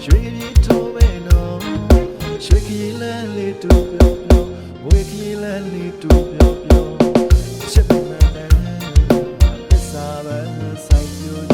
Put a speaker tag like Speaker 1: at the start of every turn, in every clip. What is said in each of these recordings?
Speaker 1: ရွှေပြည်တိုးမဲနော်ရွှေခီလန်းလေးတူပြောပြောငွေခီလန်းလေးတူပြောပြောချစ်တဲ့မန်နဲ့သစ္စာပဲစိုက်ပြိုး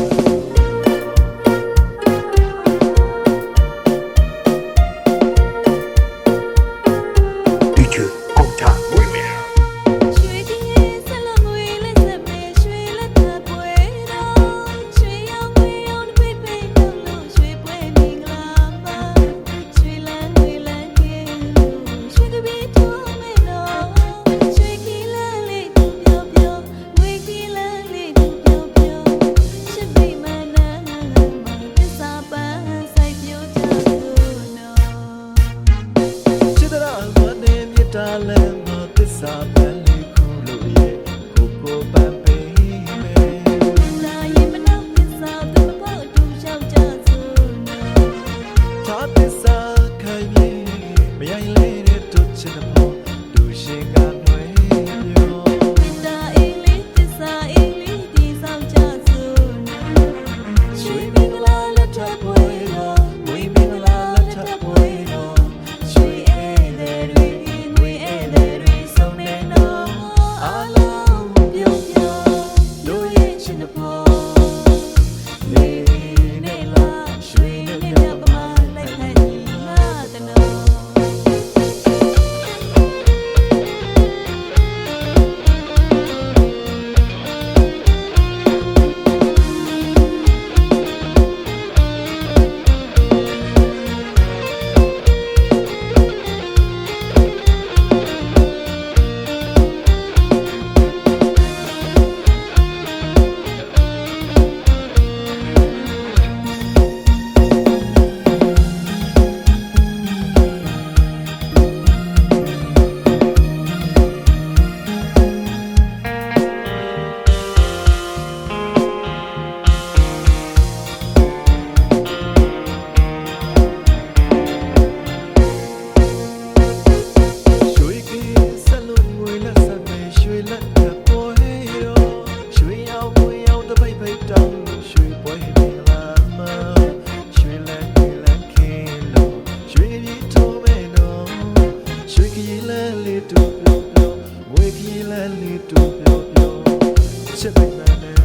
Speaker 1: တာလမ်းမှာသစ္စာပန်းလေးခုလို့ရဲ့ကိုပန်းပေးမယ်လာရင်မနောက်သစ္စာသူမပေါ့အတူရောက်ကြစို့နော်သာသစ္စာခံရင်မရိုင်းလေးတဲ့တို့ချစ်တဲ့ပေါ်လူရှင်ကနှွေပြောတာအေးလေးသစ္စာအေးလေးဒီဆောင်ကြစို့နော်ရွှေမင်္ဂလာလက်ထပ်ပွဲတော်ဝိမင်္ဂလာလက်ထပ်ပွဲတော်ရွှေဧည့်သည်တွေတူပြောပြောငွေခီလန်းလေးတူပြောပြောချစ်တဲ့မန်နဲ့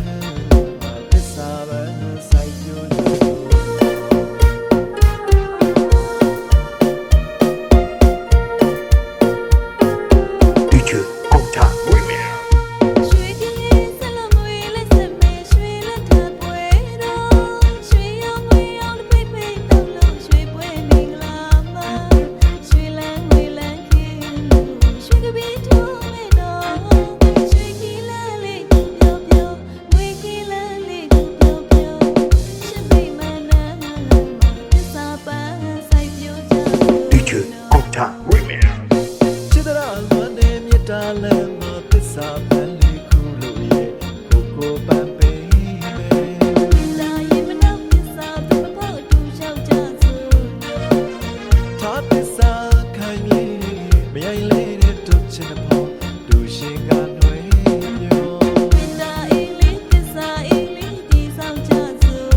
Speaker 1: သစ္စာပဲစိုက်ပြိုးချစ်တဲ့မန်နဲ့မြတ်တာလမ်းမှာသစ္စာပန်းလေးခုလို့ရဲ့ကိုပန်းပေးမယ်လာရင်မနောက်သစ္စာသူမပေါ့အတူရောက်ကြစို့သာသစ္စာခံရင်မရိုင်းလေးတဲ့တို့ချစ်တဲ့ပေါ်လူရှင်ကနှွေပြောတာအေးလေးသစ္စာအေးလေးဒီဆောင်ကြစို့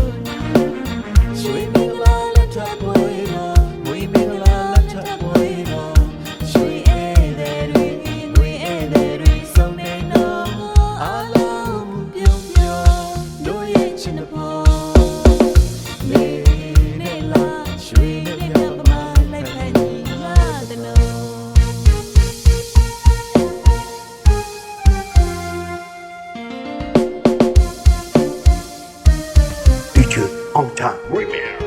Speaker 1: ရွှေမင်္ဂလာလက်ထပ်ပွဲတော်ဝိမင်္ဂလာလက်ထပ်ပွဲတော်
Speaker 2: On time. Wait a minute.